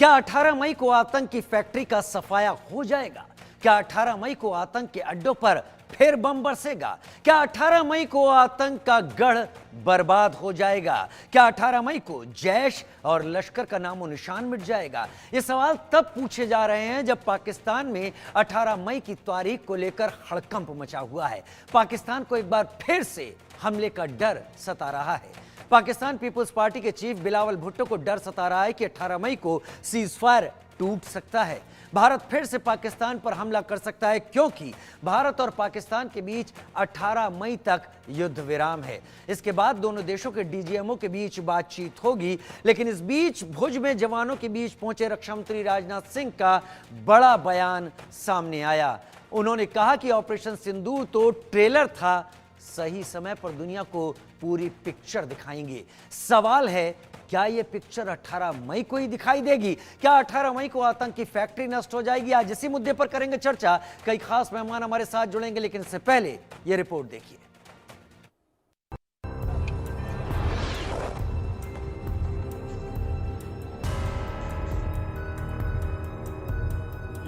क्या 18 मई को आतंक की फैक्ट्री का सफाया हो जाएगा? क्या 18 मई को आतंक के अड्डों पर फिर बम बरसेगा? क्या 18 मई को आतंक का गढ़ बर्बाद हो जाएगा? क्या 18 मई को जैश और लश्कर का नामो निशान मिट जाएगा? ये सवाल तब पूछे जा रहे हैं जब पाकिस्तान में 18 मई की तारीख को लेकर हड़कंप मचा हुआ है। पाकिस्तान को एक बार फिर से हमले का डर सता रहा है। पाकिस्तान पीपुल्स पार्टी के चीफ बिलावल भुट्टो को डर सता रहा है कि 18 मई को सीजफायर टूट सकता है। भारत फिर से पाकिस्तान पर हमला कर सकता है, क्योंकि भारत और पाकिस्तान के बीच 18 मई तक युद्ध विराम है। इसके बाद दोनों देशों के डीजीएमओ के बीच बातचीत होगी, लेकिन इस बीच भुज में जवानों के बीच पहुंचे रक्षा मंत्री राजनाथ सिंह का बड़ा बयान सामने आया। उन्होंने कहा कि ऑपरेशन सिंदूर तो ट्रेलर था, सही समय पर दुनिया को पूरी पिक्चर दिखाएंगे। सवाल है, क्या यह पिक्चर 18 मई को ही दिखाई देगी? क्या 18 मई को आतंक की फैक्ट्री नष्ट हो जाएगी? आज इसी मुद्दे पर करेंगे चर्चा। कई खास मेहमान हमारे साथ जुड़ेंगे, लेकिन इससे पहले यह रिपोर्ट देखिए।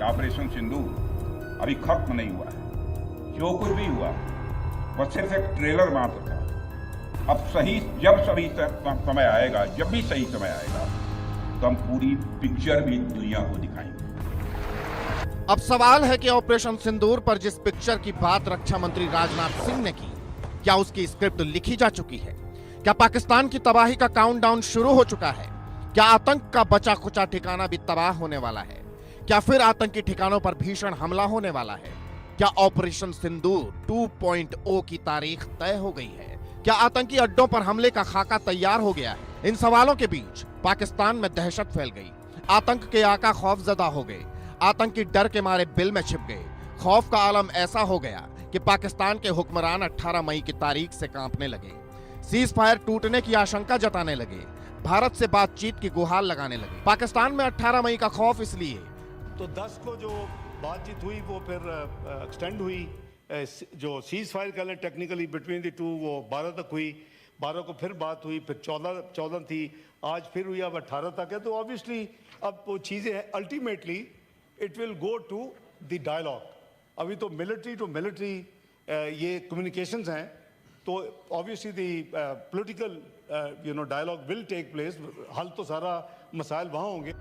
ऑपरेशन सिंदूर अभी खत्म नहीं हुआ है। जो कुछ भी हुआ वह सिर्फ एक ट्रेलर मात्र था। अब जब समय आएगा, जब भी सही समय आएगा, तो हम पूरी पिक्चर भी दुनिया को दिखाएंगे। अब सवाल है कि ऑपरेशन सिंदूर पर जिस पिक्चर की बात रक्षा मंत्री राजनाथ सिंह ने की, क्या उसकी स्क्रिप्ट लिखी जा चुकी है? क्या पाकिस्तान की तबाही का काउंटडाउन शुरू हो चुका है? क्या आतंक का बचा खुचा ठिकाना भी तबाह होने वाला है? क्या फिर आतंकी ठिकानों पर भीषण हमला होने वाला है? क्या ऑपरेशन सिंदूर 2.0 की तारीख तय हो गई है? क्या आतंकी अड्डों पर हमले का खाका तैयार हो गया है? इन सवालों के बीच पाकिस्तान में दहशत फैल गई। आतंक के आका खौफजदा हो गए। आतंकी डर के मारे बिल में छिप गए। खौफ का आलम ऐसा हो गया कि पाकिस्तान के हुक्मरान 18 मई की तारीख से कांपने लगे। सीज फायर टूटने की आशंका जताने लगे। भारत से बातचीत की गुहार लगाने लगे। पाकिस्तान में 18 मई का खौफ इसलिए तो 10 को जो बातचीत हुई वो फिर एक्सटेंड हुई। जो सीज फायर कर लें टेक्निकली बिटवीन द टू, वो 12 तक हुई। 12 को फिर बात हुई, फिर 14 थी, आज फिर हुई, अब 18 तक है। तो ऑब्वियसली अब वो चीज़ें हैं, ultimately it will go to the dialogue. अभी तो मिलिट्री टू मिलिट्री ये कम्युनिकेशंस हैं, तो obviously the political dialogue will take place. हल तो सारा मसाइल वहाँ होंगे,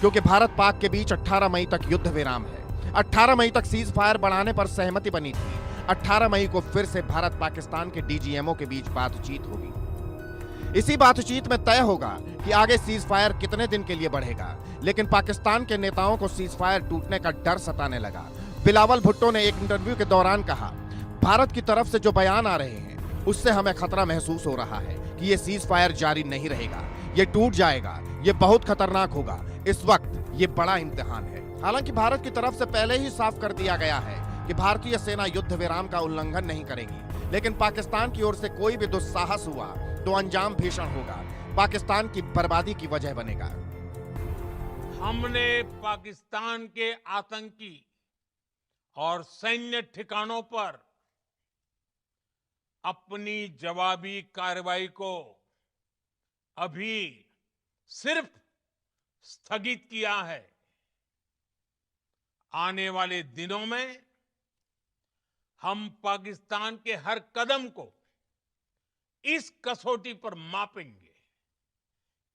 क्योंकि भारत पाक के बीच 18 मई तक युद्ध विराम है। 18 मई तक सीज फायर बढ़ाने पर सहमति बनी थी। 18 मई को फिर से भारत पाकिस्तान के डीजीएमओ के बीच बातचीत होगी। इसी बातचीत में तय होगा कि आगे सीज फायर कितने दिन के लिए बढ़ेगा। लेकिन पाकिस्तान के नेताओं को सीज फायर टूटने का डर सताने लगा। बिलावल भुट्टो ने एक इंटरव्यू के दौरान कहा, भारत की तरफ से जो बयान आ रहे हैं उससे हमें खतरा महसूस हो रहा है कि ये सीज फायर जारी नहीं रहेगा, ये टूट जाएगा, ये बहुत खतरनाक होगा। इस वक्त ये बड़ा इम्तिहान है। हालांकि भारत की तरफ से पहले ही साफ कर दिया गया है कि भारतीय सेना युद्ध विराम का उल्लंघन नहीं करेगी, लेकिन पाकिस्तान की ओर से कोई भी दुस्साहस हुआ तो अंजाम भीषण होगा, पाकिस्तान की बर्बादी की वजह बनेगा। हमने पाकिस्तान के आतंकी और सैन्य ठिकानों पर अपनी जवाबी कार्रवाई को अभी सिर्फ स्थगित किया है। आने वाले दिनों में हम पाकिस्तान के हर कदम को इस कसौटी पर मापेंगे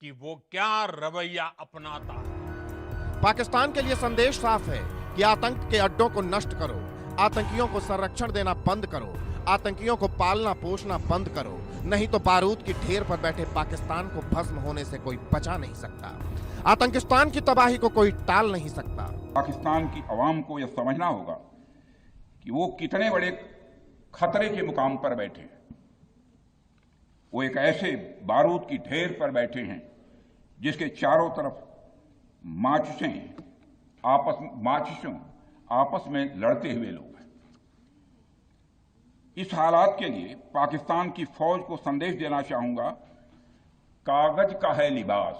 कि वो क्या रवैया अपनाता है। पाकिस्तान के लिए संदेश साफ है कि आतंक के अड्डों को नष्ट करो, आतंकियों को संरक्षण देना बंद करो, आतंकियों को पालना पोषना बंद करो, नहीं तो बारूद की ढेर पर बैठे पाकिस्तान को भस्म होने से कोई बचा नहीं सकता। आतंकिस्तान की तबाही को कोई टाल नहीं सकता। पाकिस्तान की आवाम को यह समझना होगा कि वो कितने बड़े खतरे के मुकाम पर बैठे हैं। वो एक ऐसे बारूद की ढेर पर बैठे हैं जिसके चारों तरफ माचिसों आपस में लड़ते हुए लोग हैं। इस हालात के लिए पाकिस्तान की फौज को संदेश देना चाहूंगा, कागज का है लिबास,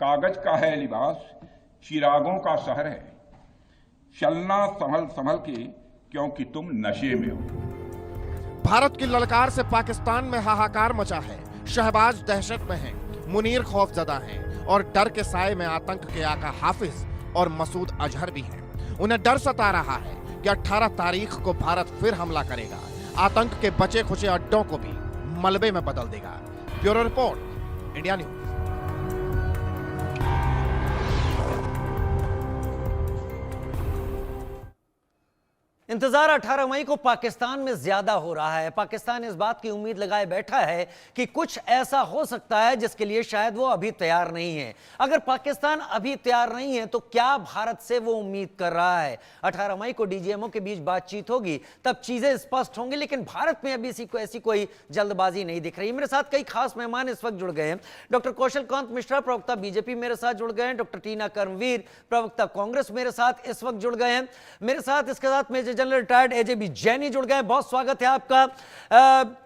कागज का है लिबास, चिरागों का शहर है, चलना संभल संभल के क्योंकि तुम नशे में हो। भारत की ललकार से पाकिस्तान में हाहाकार मचा है। शहबाज दहशत में हैं, मुनीर खौफजदा हैं और डर के साए में आतंक के आका हाफिज और मसूद अजहर भी हैं। उन्हें डर सता रहा है कि 18 तारीख को भारत फिर हमला करेगा, आतंक के बचे खुचे अड्डों को भी मलबे में बदल देगा। Bureau report, India news. इंतजार 18 मई को पाकिस्तान में ज्यादा हो रहा है। पाकिस्तान इस बात की उम्मीद लगाए बैठा है कि कुछ ऐसा हो सकता है जिसके लिए शायद वो अभी तैयार नहीं है। अगर पाकिस्तान अभी तैयार नहीं है तो क्या भारत से वो उम्मीद कर रहा है? 18 मई को डीजीएमओ के बीच बातचीत होगी, तब चीजें स्पष्ट होंगी, लेकिन भारत में अभी ऐसी कोई जल्दबाजी नहीं दिख रही। मेरे साथ कई खास मेहमान इस वक्त जुड़ गए हैं। डॉक्टर कौशल कांत मिश्रा, प्रवक्ता बीजेपी, मेरे साथ जुड़ गए हैं। डॉक्टर टीना कर्मवीर, प्रवक्ता कांग्रेस, मेरे साथ इस वक्त जुड़ गए हैं। मेरे साथ इसके साथ मेजर जनरल रिटायर्ड एजेबी जैनी जुड़ गए। बहुत स्वागत है आपका।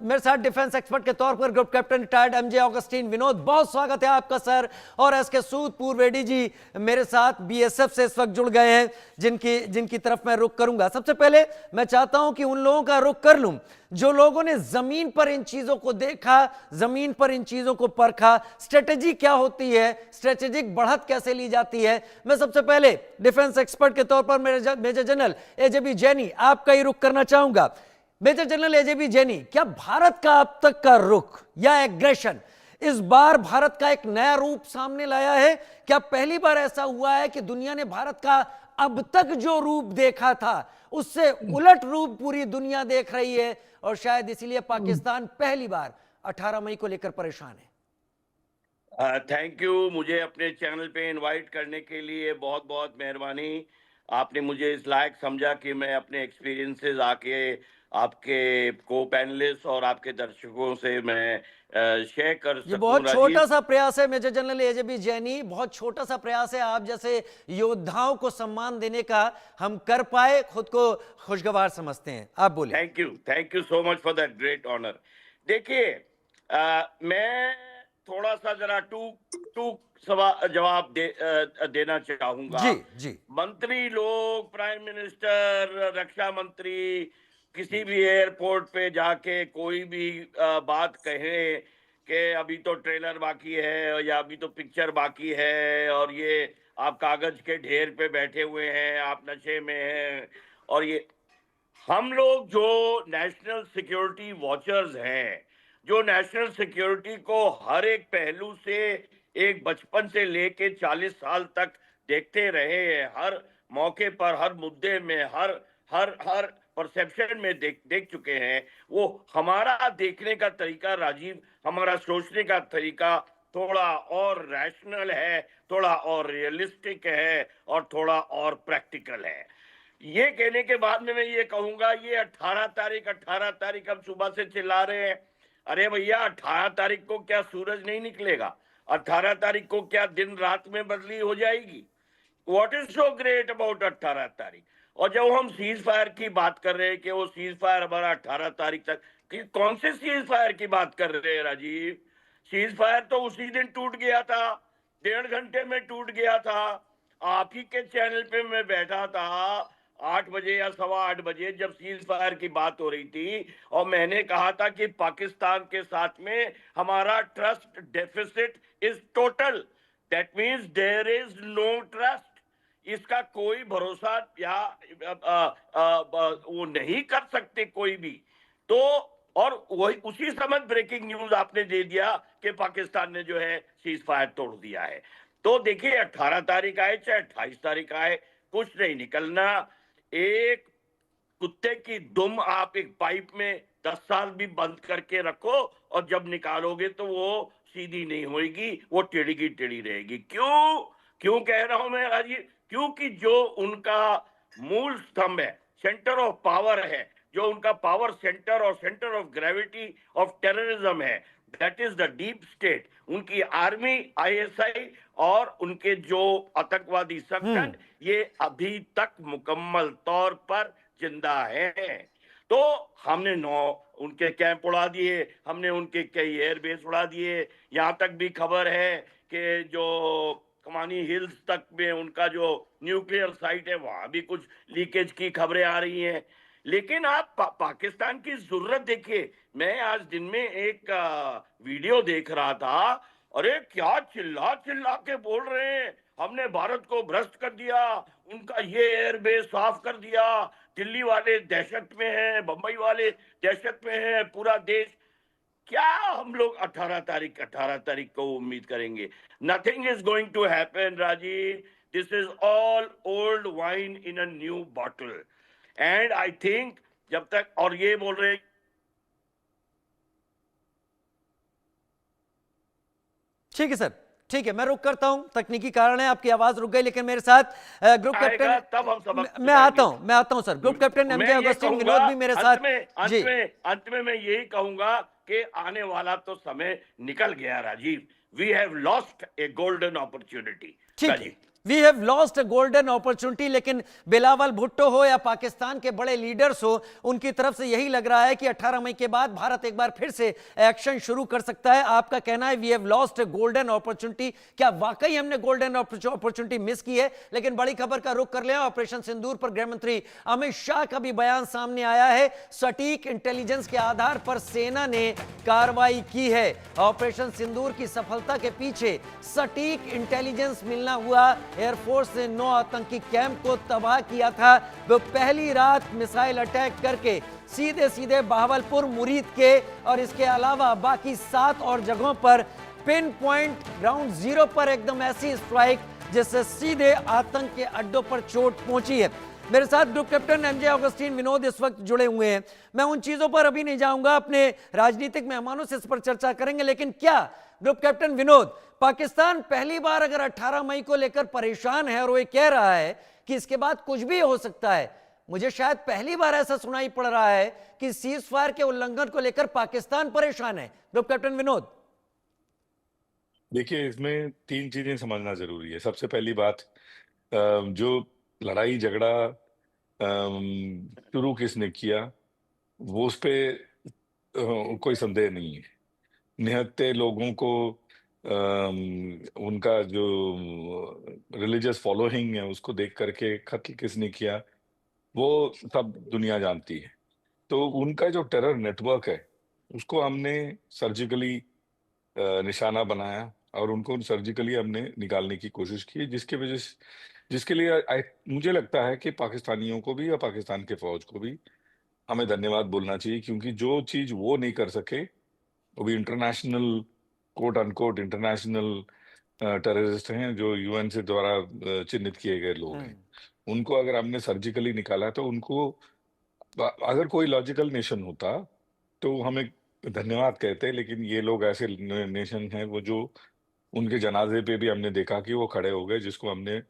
मेरे साथ डिफेंस एक्सपर्ट के तौर पर group captain retired MJ Augustine Vinod, बहुत स्वागत है आपका सर। और एसके सूद, पूर्व एडीजी, मेरे साथ बीएसएफ से इस वक्त जुड़ गए हैं, जिनकी तरफ मैं रुख करूंगा। सबसे पहले मैं चाहता हूं कि उन लोगों का रुख कर लूं जो लोगों ने जमीन पर इन चीजों को देखा, जमीन पर इन चीजों को परखा। स्ट्रेटेजी क्या होती है, स्ट्रेटेजिक बढ़त कैसे ली जाती है। मैं सबसे पहले डिफेंस एक्सपर्ट के तौर पर मेजर जनरल एजेबी जैनी आपका ही रुख करना चाहूंगा। मेजर जनरल एजेबी जैनी, क्या भारत का अब तक का रुख या एग्रेशन इस बार भारत का एक नया रूप सामने लाया है? क्या पहली बार ऐसा हुआ है कि दुनिया ने भारत का अब तक जो रूप देखा था उससे उलट रूप पूरी दुनिया देख रही है, और शायद इसीलिए पाकिस्तान पहली बार 18 मई को लेकर परेशान है? थैंक यू, मुझे अपने चैनल पे इनवाइट करने के लिए बहुत बहुत मेहरबानी। आपने मुझे इस लायक समझा कि मैं अपने एक्सपीरियंसेस आके आपके को पैनलिस्ट और आपके दर्शकों से मैं शेयर कर सकूं। ये बहुत छोटा सा प्रयास है मेजर जनरल एजेबी जैनी, बहुत छोटा सा प्रयास है। आप जैसे योद्धाओं को सम्मान देने का हम कर पाए, खुद को खुशगवार समझते हैं। आप बोलिए। Thank you so much for that great honour. देखिए, मैं थोड़ा सा जरा टू जवाब देना चाहूंगा। जी। मंत्री लोग, प्राइम मिनिस्टर, रक्षा मंत्री किसी भी एयरपोर्ट पे जाके कोई भी बात कहे कि अभी तो ट्रेलर बाकी है या अभी तो पिक्चर बाकी है और ये आप कागज के ढेर पे बैठे हुए हैं, आप नशे में हैं, और ये हम लोग जो नेशनल सिक्योरिटी वॉचर्स हैं, जो नेशनल सिक्योरिटी को हर एक पहलू से, एक बचपन से लेके 40 साल तक देखते रहे हैं, हर मौके पर, हर मुद्दे में, हर परसेप्शन में देख चुके हैं, वो हमारा देखने का तरीका, राजीव, हमारा सोचने का तरीका थोड़ा और रैशनल है, थोड़ा और रियलिस्टिक है और थोड़ा और प्रैक्टिकल है। ये कहने के बाद में मैं ये कहूंगा, ये 18 तारीख हम सुबह से चिल्ला रहे हैं। अरे भैया, 18 तारीख को क्या सूरज नहीं निकलेगा? 18 तारीख को क्या दिन रात में बदली हो जाएगी? What is so great about 18 तारीख? और जब हम सीज फायर की बात कर रहे हैं कि वो सीज फायर हमारा 18 तारीख तक, कौन से सीज फायर की बात कर रहे हैं राजीव? सीज फायर तो उसी दिन टूट गया था, 1.5 घंटे में टूट गया था। आप ही के चैनल पे मैं बैठा था 8 बजे या 8:15 बजे, जब सीज फायर की बात हो रही थी, और मैंने कहा था कि पाकिस्तान के साथ में हमारा trust deficit is total. That means there is no trust. इसका कोई भरोसा या वो नहीं कर सकते कोई भी। तो और वही उसी समय ब्रेकिंग न्यूज आपने दे दिया कि पाकिस्तान ने जो है सीज फायर तोड़ दिया है। तो देखिए, 18 तारीख आए चाहे 28 तारीख आए, कुछ नहीं निकलना। एक कुत्ते की दुम आप एक पाइप में 10 साल भी बंद करके रखो, और जब निकालोगे तो वो सीधी नहीं होगी, वो टेढ़ी रहेगी। क्यों कह रहा हूं मैं राजीव? क्योंकि जो उनका मूल स्तंभ है, सेंटर ऑफ पावर है, जो उनका पावर सेंटर और centre of gravity of terrorism है, that is the deep state. उनकी आर्मी, आईएसआई और उनके जो आतंकवादी संगठन, ये अभी तक मुकम्मल तौर पर जिंदा है। तो हमने 9 उनके कैंप उड़ा दिए, हमने उनके कई एयरबेस उड़ा दिए। यहां तक भी खबर है कि जो कमानी हिल्स तक में उनका जो न्यूक्लियर साइट है, वहां भी कुछ लीकेज की खबरें आ रही हैं। लेकिन आप पाकिस्तान की जरूरत देखिए। मैं आज दिन में एक वीडियो देख रहा था, अरे क्या चिल्ला चिल्ला के बोल रहे हैं, हमने भारत को भ्रष्ट कर दिया, उनका ये एयरबेस साफ कर दिया, दिल्ली वाले दहशत में हैं, बंबई वाले दहशत में हैं, पूरा देश। क्या हम लोग 18 तारीख को उम्मीद करेंगे? Nothing is going to happen Rajiv. This is all old wine in a new bottle. And I think जब तक, और ये बोल रहे हैं ठीक है सर, ठीक है, मैं रुक करता हूं, तकनीकी कारण है, आपकी आवाज रुक गई, लेकिन मेरे साथ ग्रुप आएगा कैप्टन, तब हम सबक मैं आता हूं सर, ग्रुप कैप्टन मैं एमजे ये अगस्टिन कहूंगा, विनोद भी मेरे साथ। जी, अंत में मैं यही कहूंगा कि आने वाला तो समय निकल गया Rajiv. We have lost a golden opportunity ठीक है, Rajiv. We have lost a golden opportunity, लेकिन बिलावल भुट्टो हो या पाकिस्तान के बड़े लीडर्स हो, उनकी तरफ से यही लग रहा है कि 18 मई के बाद भारत एक बार फिर से एक्शन शुरू कर सकता है। आपका कहना है we have lost a golden opportunity, क्या वाकई हमने गोल्डन अपॉर्चुनिटी मिस की है? लेकिन बड़ी खबर का रुख कर लें, ऑपरेशन सिंदूर पर गृह मंत्री अमित शाह का भी बयान सामने आया है। सटीक इंटेलिजेंस के आधार पर सेना ने कार्रवाई की है। ऑपरेशन सिंदूर की सफलता के पीछे सटीक इंटेलिजेंस मिलना हुआ। एयरफोर्स ने 9 आतंकी कैंप को तबाह किया था। वो पहली रात मिसाइल अटैक करके सीधे सीधे बहावलपुर, मुरीद के और इसके अलावा बाकी 7 और जगहों पर पिन पॉइंट ग्राउंड जीरो पर एकदम ऐसी स्ट्राइक जिससे सीधे आतंक के अड्डों पर चोट पहुंची है। मेरे साथ group captain MJ Augustine Vinod इस वक्त जुड़े हुए हैं। मैं उन चीजों पर अभी नहीं जाऊंगा, अपने राजनीतिक मेहमानों से इस पर चर्चा करेंगे, लेकिन क्या ग्रुप कैप्टन विनोद, पाकिस्तान पहली बार अगर 18 मई को लेकर परेशान है और वो ये कह रहा है कि इसके बाद कुछ भी हो सकता है, मुझे शायद पहली बार ऐसा सुनाई पड़ रहा है कि सीज फायर के उल्लंघन को लेकर पाकिस्तान परेशान है। ग्रुप कैप्टन विनोद, देखिए, इसमें 3 चीजें समझना जरूरी है। सबसे पहली बात, जो लड़ाई झगड़ा शुरू किसने किया, वो उस पे कोई संदेह नहीं है। निहत्थे लोगों को उनका जो रिलीजियस फॉलोइंग है उसको देख करके कत्ल किसने किया, वो सब दुनिया जानती है। तो उनका जो टेरर नेटवर्क है उसको हमने सर्जिकली निशाना बनाया और उनको सर्जिकली हमने निकालने की कोशिश की, जिसके लिए मुझे लगता है कि पाकिस्तानियों को भी या पाकिस्तान के फौज को भी हमें धन्यवाद बोलना चाहिए, क्योंकि जो चीज वो नहीं कर सके, वो भी international quote unquote international terrorist हैं जो यूएन से द्वारा चिन्हित किए गए लोग हैं, उनको अगर हमने सर्जिकली निकाला तो उनको, अगर कोई लॉजिकल नेशन होता तो हमें धन्यवाद कहते, लेकिन ये लोग ऐसे नेशन हैं वो जो, उनके जनाजे पे भी हमने देखा कि वो खड़े हो गए, जिसको हमने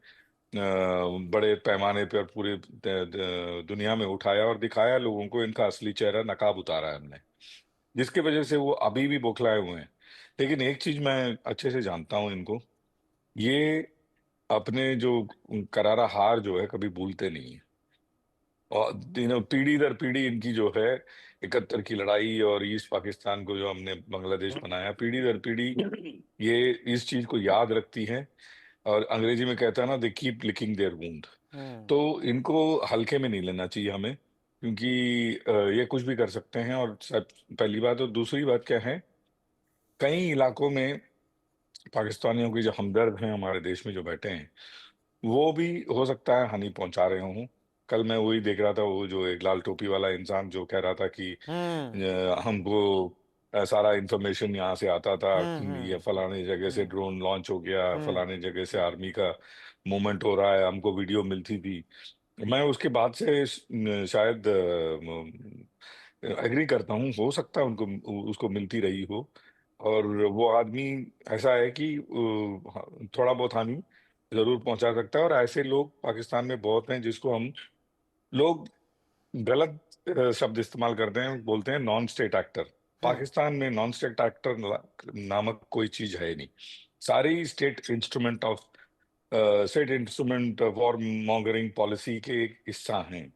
बड़े पैमाने पर पूरे दुनिया में उठाया और दिखाया लोगों को, इनका असली चेहरा, नकाब उतारा है हमने, जिसकी वजह से वो अभी भी बौखलाए हुए हैं। लेकिन एक चीज मैं अच्छे से जानता हूं इनको, ये अपने जो करारा हार जो है कभी भूलते नहीं है। और पीढ़ी दर पीढ़ी इनकी जो है 71 की लड़ाई और ईस्ट पाकिस्तान को जो हमने बांग्लादेश बनाया, पीढ़ी दर पीढ़ी ये इस चीज को याद रखती है, और अंग्रेजी में कहता है ना, they keep licking their wound. तो इनको हल्के में नहीं लेना चाहिए हमें, क्योंकि ये कुछ भी कर सकते हैं। और पहली बात, और दूसरी बात क्या है, कई इलाकों में पाकिस्तानियों के जो हमदर्द हैं हमारे देश में जो बैठे हैं, वो भी हो सकता है हानि पहुंचा रहे हों। कल मैं वही देख रहा था, वो जो एक लाल टोपी वाला इंसान जो कह रहा था कि हमको सारा इंफॉर्मेशन यहाँ से आता था कि ये फलाने जगह से ड्रोन लॉन्च हो गया, फलाने जगह से आर्मी का मूवमेंट हो रहा है, हमको वीडियो मिलती थी। मैं उसके बाद से शायद एग्री करता हूँ, हो सकता है उनको उसको मिलती रही हो, और वो आदमी ऐसा है कि थोड़ा बहुत हानि जरूर पहुंचा सकता है। और ऐसे लोग पाकिस्तान में बहुत हैं जिसको हम लोग गलत शब्द इस्तेमाल करते हैं, बोलते हैं नॉन स्टेट एक्टर। पाकिस्तान में नॉन स्टेट एक्टर नामक कोई चीज है नहीं। सारी state instrument war mongering policy के एक हिस्सा हैं।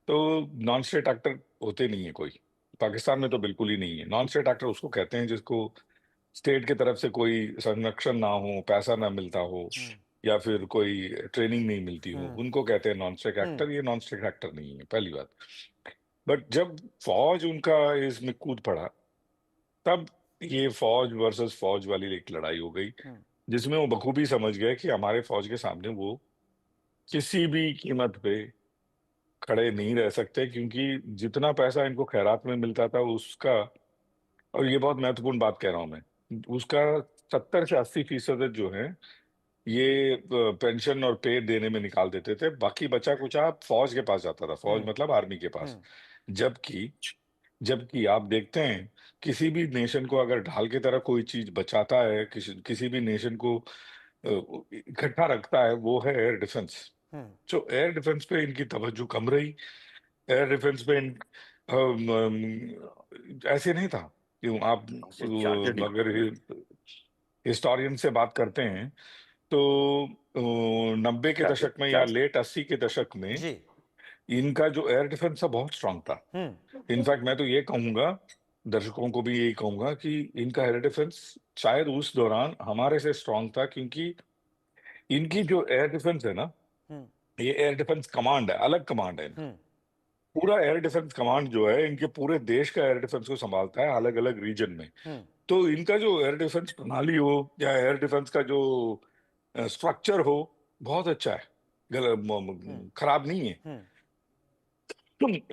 तो नॉन स्टेट एक्टर होते नहीं है कोई, पाकिस्तान में तो बिल्कुल ही नहीं है। नॉन स्टेट एक्टर उसको कहते हैं जिसको स्टेट की तरफ से कोई संरक्षण ना हो, पैसा ना मिलता हो, या फिर कोई ट्रेनिंग नहीं मिलती हो, उनको कहते हैं नॉन स्टेट एक्टर। ये नॉन स्टेट एक्टर नहीं है, पहली बात। बट जब फौज उनका इसमें कूद पड़ा, तब ये फौज वर्सेस फौज वाली एक लड़ाई हो गई, जिसमें वो बखूबी समझ गए कि हमारे फौज के सामने वो किसी भी कीमत पे खड़े नहीं रह सकते, क्योंकि जितना पैसा इनको खैरात में मिलता था उसका, और ये बहुत महत्वपूर्ण बात कह रहा हूं मैं, उसका 70 से 80% जो है ये पेंशन और पे देने में निकाल देते थे, बाकी बचा कुचा फौज के पास जाता था, फौज मतलब आर्मी के पास। जबकि जबकि आप देखते हैं किसी भी नेशन को अगर ढाल की तरह कोई चीज बचाता है, किसी भी नेशन को इकट्ठा रखता है, वो है एयर डिफेंस। जो एयर डिफेंस पे इनकी तवज्जो कम रही। एयर डिफेंस पे ऐसे नहीं था कि आप अगर हिस्टोरियन से बात करते हैं तो 90 के दशक में या लेट 80 के दशक में जी इनका जो एयर डिफेंस था बहुत स्ट्रांग था। इनफैक्ट मैं तो ये कहूंगा, दर्शकों को भी यही कहूंगा कि इनका एयर डिफेंस शायद उस दौरान हमारे से स्ट्रांग था, क्योंकि इनकी जो एयर डिफेंस है ना, ये एयर डिफेंस कमांड है, अलग कमांड है। पूरा एयर डिफेंस कमांड जो है इनके पूरे देश का एयर डिफेंस को संभालता है, अलग अलग रीजन में। तो इनका जो एयर डिफेंस प्रणाली हो या एयर डिफेंस का जो स्ट्रक्चर हो, बहुत अच्छा है, खराब नहीं है।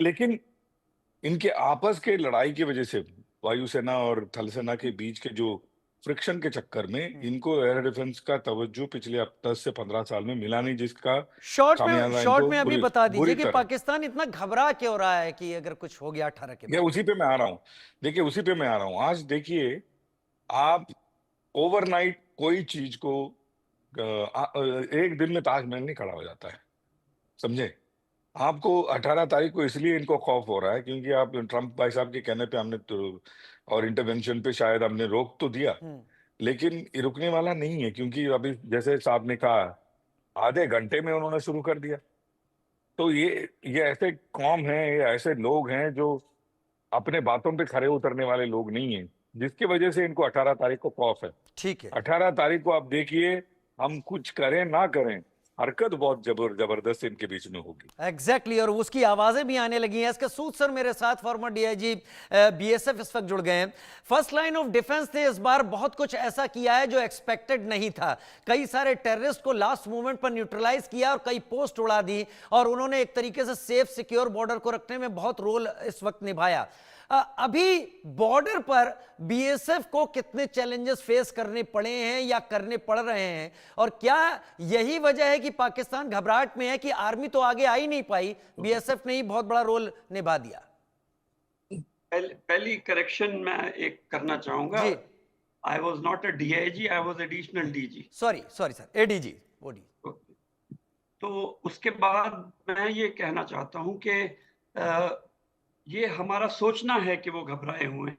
लेकिन इनके आपस के लड़ाई की वजह से, वायुसेना और थल सेना के बीच के जो फ्रिक्शन के चक्कर में इनको एयर डिफेंस का तवज्जो पिछले 10 से 15 साल में मिला नहीं, जिसका शॉर्ट में अभी बता दीजिए बुरी कि तरह। पाकिस्तान इतना घबरा क्यों रहा है कि अगर कुछ हो गया 18 के मैं उसी पे मैं आ रहा हूँ। देखिए उसी पे मैं आ रहा हूँ। आज देखिए, आप ओवरनाइट कोई चीज को एक दिन में ताजमहल नहीं खड़ा हो जाता है, समझे। आपको 18 तारीख को इसलिए इनको खौफ हो रहा है क्योंकि आप ट्रंप भाई साहब के कहने पे हमने और इंटरवेंशन पे शायद हमने रोक तो दिया, लेकिन ये रुकने वाला नहीं है, क्योंकि अभी जैसे साहब ने कहा आधे घंटे में उन्होंने शुरू कर दिया। तो ये ऐसे कौम है, ये ऐसे लोग हैं जो अपने बातों पे खरे उतरने वाले लोग नहीं हैं, जिसकी वजह से इनको 18 तारीख को खौफ है। ठीक है। 18 तारीख को आप देखिए, हम कुछ करें ना करें, हरकत बहुत जबरदस्त इनके बीच में होगी। एग्जैक्टली और उसकी आवाजें भी आने लगी हैं। इसके सूद सर मेरे साथ फॉर्मर डीआईजी बीएसएफ इस वक्त जुड़ गए हैं। फर्स्ट लाइन ऑफ डिफेंस ने इस बार बहुत कुछ ऐसा किया है जो एक्सपेक्टेड नहीं था। कई सारे टेररिस्ट को लास्ट मोमेंट पर न्यूट्रलाइज किया और कई पोस्ट उड़ा दी, और उन्होंने एक तरीके से सेफ सिक्योर बॉर्डर को रखने में बहुत रोल इस वक्त निभाया। अभी बॉर्डर पर बीएसएफ को कितने चैलेंजेस फेस करने पड़े हैं या करने पड़ रहे हैं, और क्या यही वजह है कि पाकिस्तान घबराहट में है कि आर्मी तो आगे आ ही नहीं पाई, बीएसएफ ने ही बहुत बड़ा रोल निभा दिया? पहली करेक्शन मैं एक करना चाहूंगा। I was not a DIG, I was additional DG. Sorry sir, ADG OD. तो उसके बाद मैं ये कहना चाहता हूं कि ये हमारा सोचना है कि वो घबराए हुए हैं।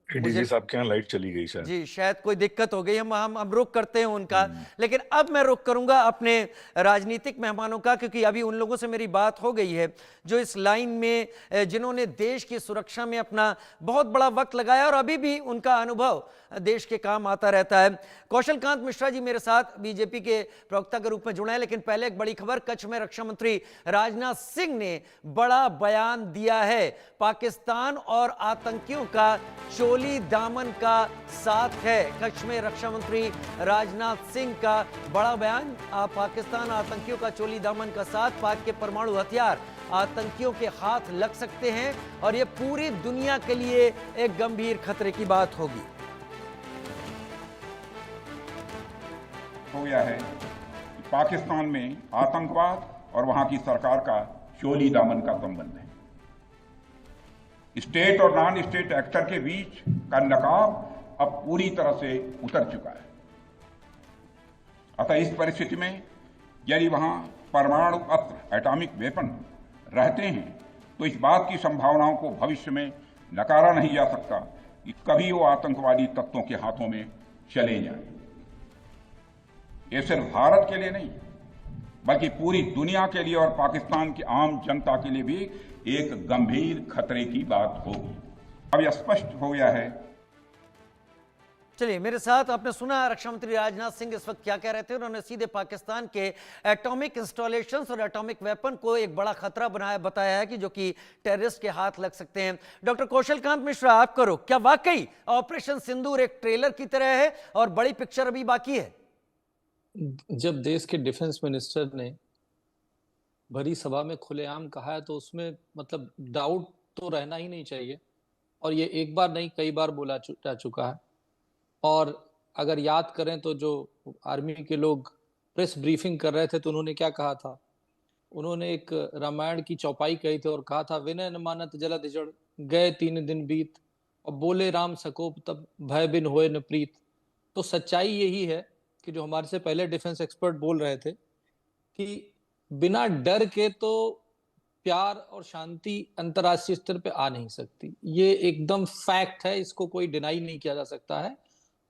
एडीजी साहब के यहाँ लाइट चली गई शायद। जी शायद कोई दिक्कत हो गई, हम रुक करते हैं उनका। लेकिन अब मैं रुक करूंगा अपने राजनीतिक मेहमानों का, क्योंकि अभी उन लोगों से मेरी बात हो गई है जो इस लाइन में, जिन्होंने देश की सुरक्षा में अपना बहुत बड़ा वक्त लगाया और अभी भी उनका अनुभव देश के काम आता रहता है। कौशल कांत मिश्रा जी मेरे साथ बीजेपी के प्रवक्ता के रूप में जुड़े हैं। लेकिन पहले एक बड़ी खबर, कच्छ में रक्षा मंत्री राजनाथ सिंह ने बड़ा बयान दिया है। पाकिस्तान और आतंकियों का चोली दामन का साथ है। कच्छ में रक्षा मंत्री राजनाथ सिंह का बड़ा बयान, पाकिस्तान आतंकियों का चोली दामन का साथ, पाक के परमाणु हथियार आतंकियों के हाथ लग सकते हैं और यह पूरी दुनिया के लिए एक गंभीर खतरे की बात होगी। हो गया है कि पाकिस्तान में आतंकवाद और वहां की सरकार का चोली दामन का संबंध है। स्टेट और नॉन स्टेट एक्टर के बीच का नकाब अब पूरी तरह से उतर चुका है। अतः इस परिस्थिति में यदि वहां परमाणु अस्त्र, एटॉमिक वेपन रहते हैं तो इस बात की संभावनाओं को भविष्य में नकारा नहीं जा सकता कि कभी वो आतंकवादी तत्वों के हाथों में चले जाएं। ये सिर्फ भारत के लिए नहीं बल्कि पूरी दुनिया के लिए और पाकिस्तान की आम जनता के लिए भी एक गंभीर खतरे की बात होगी। अब यह स्पष्ट हो गया है। चलिए, मेरे साथ आपने सुना रक्षा मंत्री राजनाथ सिंह इस वक्त क्या कह रहे थे। उन्होंने सीधे पाकिस्तान के एटॉमिक इंस्टॉलेशंस और एटॉमिक वेपन को एक बड़ा खतरा बताया है कि जो कि टेररिस्ट के हाथ लग सकते हैं। डॉक्टर कौशल कांत मिश्रा, आप करो, क्या वाकई ऑपरेशन सिंदूर एक ट्रेलर की तरह है और बड़ी पिक्चर अभी बाकी है? जब देश के डिफेंस मिनिस्टर ने भरी सभा में खुलेआम कहा है तो उसमें मतलब डाउट तो रहना ही नहीं चाहिए, और ये एक बार नहीं कई बार बोला जा चुका है। और अगर याद करें तो जो आर्मी के लोग प्रेस ब्रीफिंग कर रहे थे तो उन्होंने क्या कहा था, उन्होंने एक रामायण की चौपाई कही थी और कहा था, विनय न मानत जलद जड़ गए 3 दिन बीत, और बोले राम सकोप तब भय बिन होए न प्रीत। तो सच्चाई यही है कि जो हमारे से पहले डिफेंस एक्सपर्ट बोल रहे थे कि बिना डर के तो प्यार और शांति अंतर्राष्ट्रीय स्तर पे आ नहीं सकती। ये एकदम फैक्ट है, इसको कोई डिनाई नहीं किया जा सकता है।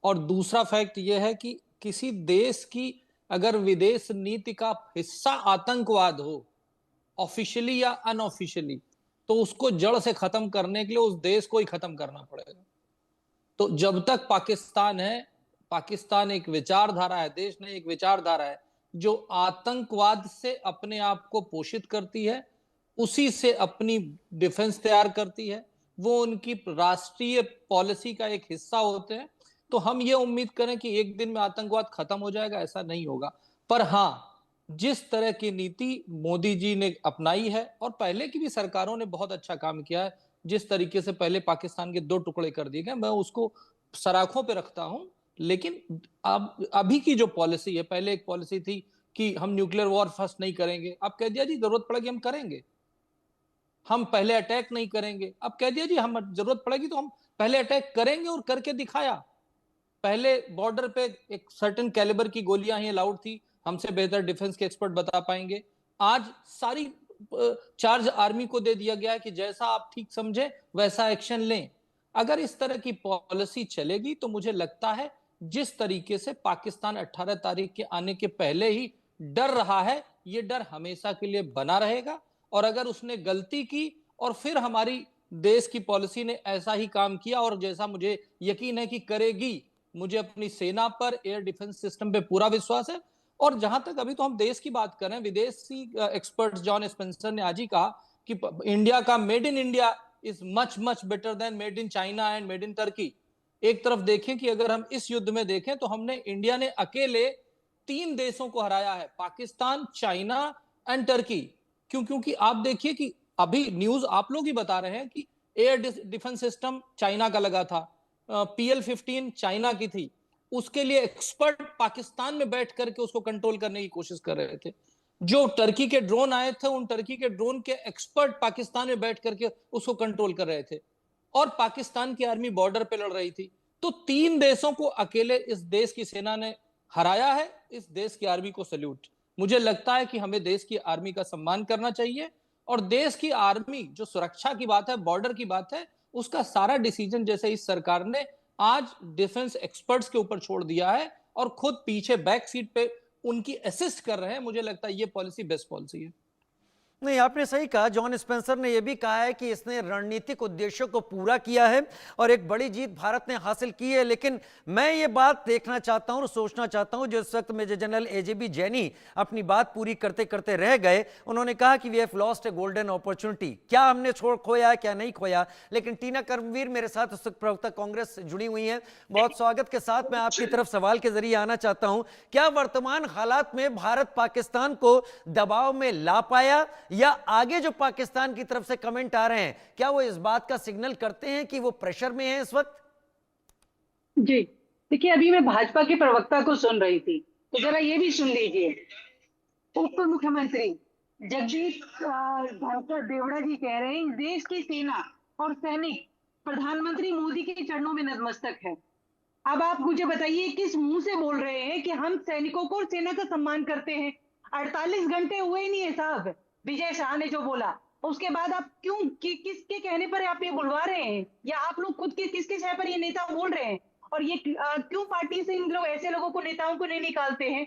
और दूसरा फैक्ट ये है कि किसी देश की अगर विदेश नीति का हिस्सा आतंकवाद हो, ऑफिशियली या अनऑफिशियली, तो उसको जड़ से खत्म करने के लिए उस देश को ही खत्म करना पड़ेगा। तो जब तक पाकिस्तान है, पाकिस्तान एक विचारधारा है, देश नहीं एक विचारधारा है जो आतंकवाद से अपने आप को पोषित करती है, उसी से अपनी डिफेंस तैयार करती है, वो उनकी राष्ट्रीय पॉलिसी का एक हिस्सा होते हैं। तो हम ये उम्मीद करें कि एक दिन में आतंकवाद खत्म हो जाएगा, ऐसा नहीं होगा। पर हाँ, जिस तरह की नीति मोदी जी ने अपनाई है और पहले की भी सरकारों ने बहुत अच्छा काम किया है, जिस तरीके से पहले पाकिस्तान के 2 टुकड़े कर दिए गए, मैं उसको सराखों पे रखता हूं। लेकिन अब अभी की जो पॉलिसी है, पहले एक पॉलिसी थी कि हम न्यूक्लियर वॉर फर्स्ट नहीं करेंगे, अब कह दिया जी जरूरत पड़ेगी हम करेंगे। हम पहले अटैक नहीं करेंगे, अब कह दिया जी हम जरूरत पड़ेगी तो हम पहले अटैक करेंगे, और करके दिखाया। पहले बॉर्डर पे एक सर्टेन कैलिबर की गोलियां ही अलाउड थी, हमसे बेहतर डिफेंस के एक्सपर्ट बता पाएंगे। आज सारी चार्ज आर्मी को दे दिया गया है कि जैसा आप ठीक समझे वैसा एक्शन लें। अगर इस तरह की पॉलिसी चलेगी तो मुझे लगता है जिस तरीके से पाकिस्तान 18 तारीख के आने के पहले ही डर रहा है, ये डर हमेशा के लिए बना रहेगा। और अगर उसने गलती की और फिर हमारी देश की पॉलिसी ने ऐसा ही काम किया, और जैसा मुझे यकीन है कि करेगी, मुझे अपनी सेना पर, एयर डिफेंस सिस्टम पे पूरा विश्वास है। और जहां तक अभी तो हम देश की बात करें, विदेशी एक्सपर्ट जॉन स्पेंसर ने आज ही कहा कि इंडिया का made in India is much much better than made in China and made in Turkey. एक तरफ देखें कि अगर हम इस युद्ध में देखें तो हमने, इंडिया ने अकेले 3 देशों को हराया है, पाकिस्तान, चाइना एंड टर्की। क्योंकि आप देखिए कि अभी न्यूज आप लोग ही बता रहे हैं कि एयर डिफेंस सिस्टम चाइना का लगा था, PL-15 चाइना की थी, उसके लिए एक्सपर्ट पाकिस्तान में बैठ करके उसको कंट्रोल करने की कोशिश कर रहे थे। जो टर्की के ड्रोन आए थे, उन टर्की के ड्रोन के एक्सपर्ट पाकिस्तान में बैठ करके उसको कंट्रोल कर रहे थे, और पाकिस्तान की आर्मी बॉर्डर पे लड़ रही थी। तो 3 देशों को अकेले इस देश की सेना ने हराया है। इस देश की आर्मी को सैल्यूट। मुझे लगता है कि हमें देश की आर्मी का सम्मान करना चाहिए, और देश की आर्मी जो सुरक्षा की बात है, बॉर्डर की बात है, उसका सारा डिसीजन जैसे इस सरकार ने आज डिफेंस एक्सपर्ट्स के ऊपर छोड़ दिया है और खुद पीछे बैक सीट पे उनकी असिस्ट कर रहे हैं, मुझे लगता है ये पॉलिसी बेस्ट पॉलिसी है। नहीं, आपने सही कहा। जॉन स्पेंसर ने यह भी कहा है कि इसने रणनीतिक उद्देश्यों को पूरा किया है और एक बड़ी जीत भारत ने हासिल की है। लेकिन मैं ये बात देखना चाहता हूं और सोचना चाहता हूं, जिस वक्त मेजर जनरल AJB जैनी अपनी बात पूरी करते करते रह गए, उन्होंने कहा कि we have lost a golden opportunity. क्या हमने खोया, क्या नहीं खोया? लेकिन टीना कर्मवीर मेरे साथ उस वक्त प्रवक्ता कांग्रेस जुड़ी हुई हैं। बहुत स्वागत के साथ मैं आपकी तरफ सवाल के जरिए आना चाहता हूं, क्या वर्तमान हालात में भारत पाकिस्तान को दबाव में ला पाया, या आगे जो पाकिस्तान की तरफ से कमेंट आ रहे हैं, क्या वो इस बात का सिग्नल करते हैं कि वो प्रेशर में है इस वक्त? जी देखिए, अभी मैं भाजपा के प्रवक्ता को सुन रही थी, तो जरा ये भी सुन लीजिए। उप मुख्यमंत्री जगदीप धनखड़ देवड़ा जी कह रहे हैं, इस देश की सेना और सैनिक प्रधानमंत्री मोदी के चरणों में नतमस्तक है। अब आप मुझे बताइए, किस मुंह से बोल रहे हैं कि हम सैनिकों को और सेना का सम्मान करते हैं? 48 घंटे हुए ही नहीं है साहब, विजय शाह ने जो बोला, उसके बाद आप क्यों किसके कहने पर आप ये बुलवा रहे हैं, या आप लोग खुद किसके शय पर ये नेता बोल रहे हैं? और ये क्यों पार्टी से इन लोग ऐसे लोगों को, नेताओं को नहीं निकालते हैं?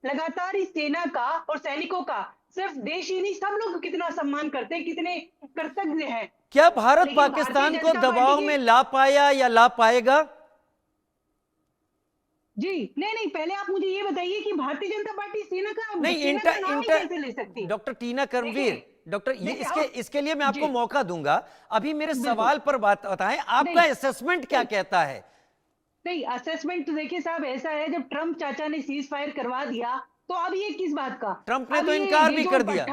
लगातार इस सेना का और सैनिकों का सिर्फ देश ही नहीं, सब लोग कितना सम्मान करते हैं, कितने कृतज्ञ हैं। क्या भारत पाकिस्तान को दबाव में ला पाया या ला पाएगा? जी नहीं, पहले आप मुझे ये बताइए कि भारतीय जनता पार्टी सेना का नहीं, नाम ही कैसे ले सकती है? डॉक्टर टीना कर्मवीर, डॉक्टर ये देखिए, इसके लिए मैं आपको जी। मौका दूंगा। अभी मेरे बिल्कुल। सवाल पर बात बताएं, आपका नहीं। असेसमेंट क्या कहता है? नहीं, असेसमेंट तो देखिए साहब ऐसा है, जब ट्रम्प चाचा ने सीज फायर करवा दिया तो अब ये किस बात का? ट्रम्प ने अब तो ये इनकार भी जो कर दिया।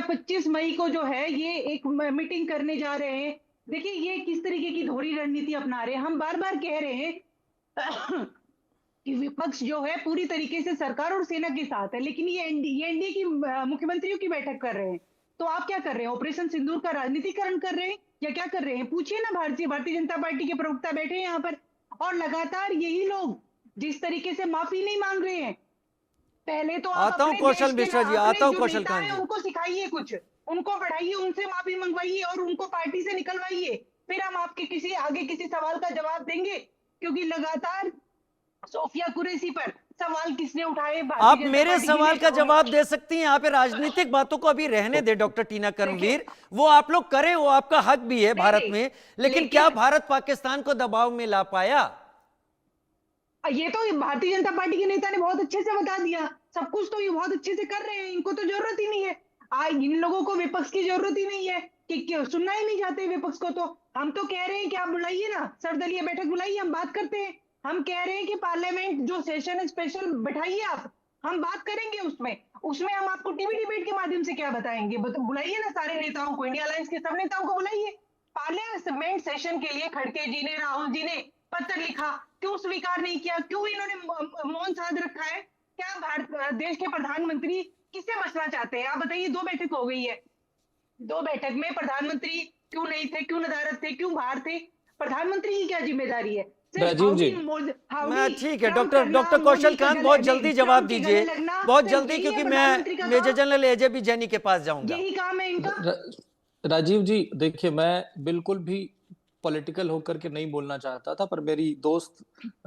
25 मई को जो है ये एक मीटिंग करने जा रहे हैं। देखिए ये किस तरीके की दोहरी रणनीति अपना रहे हैं। हम बार बार कह रहे हैं कि विपक्ष जो है पूरी तरीके से सरकार और सेना के साथ है, लेकिन ये एनडीए की मुख्यमंत्रियों की बैठक कर रहे हैं। तो आप क्या कर रहे हैं? ऑपरेशन सिंदूर का राजनीतिकरण कर रहे हैं या क्या कर रहे हैं? पूछिए ना, भारतीय जनता पार्टी के प्रवक्ता बैठे हैं यहाँ पर, और लगातार यही लोग जिस तरीके से माफी नहीं मांग रहे हैं। पहले तो आप आता हूं अपने कौशल देश के मिश्रा जी, अपने आता हूं जो कौशल नेता कांत हैं, जी। उनको सिखाइए, कुछ उनको बढ़ाइए, उनसे माफी मंगवाइए और उनको पार्टी से निकलवाइए। फिर हम आपके किसी सवाल का जवाब देंगे, क्योंकि लगातार सोफिया कुरैशी पर सवाल किसने उठाए? आप मेरे सवाल का जवाब दे सकती हैं। आप राजनीतिक बातों को अभी रहने दे डॉक्टर टीना कर्मवीर, वो आप लोग करें, वो आपका हक भी है भारत में। लेकिन क्या भारत पाकिस्तान को दबाव में ला पाया? ये तो भारतीय जनता पार्टी के नेता ने बहुत अच्छे से बता दिया। सब कुछ तो ये बहुत अच्छे से कर रहे हैं, इनको तो जरूरत ही नहीं है। इन लोगों को विपक्ष की जरूरत ही नहीं है कि क्यों सुनना ही नहीं चाहते विपक्ष को। तो हम तो कह रहे हैं कि आप बुलाइए ना, सर्वदलीय बैठक बुलाइए, हम बात करते हैं। हम कह रहे हैं कि पार्लियामेंट जो सेशन है स्पेशल बैठाइए आप, हम बात करेंगे उसमें हम आपको टीवी डिबेट के माध्यम से क्या बताएंगे। बुलाइए ना सारे नेताओं को, इंडिया अलायंस के सब नेताओं को बुलाइए। पार्लियामेंट सेशन के लिए खड़गे जी ने, राहुल जी ने पत्र लिखा, क्यों स्वीकार नहीं किया? क्यों इन्होंने मौन साध रखा है? क्या भारत देश के प्रधानमंत्री किससे बचना चाहते हैं? आप बताइए, 2 बैठक हो गई है, 2 बैठक में प्रधानमंत्री क्यों नहीं थे, क्यों नदारद थे, क्यों बाहर थे? प्रधानमंत्री की क्या जिम्मेदारी है? राजीव जी, ठीक है डॉक्टर कौशल कांत, बहुत जल्दी जवाब दीजिए, बहुत जल्दी, क्योंकि मैं मेजर जनरल एजे बी जैनी के पास जाऊंगा। यही काम है इनका। राजीव जी देखिए, मैं बिल्कुल भी पॉलिटिकल होकर के नहीं बोलना चाहता था, पर मेरी दोस्त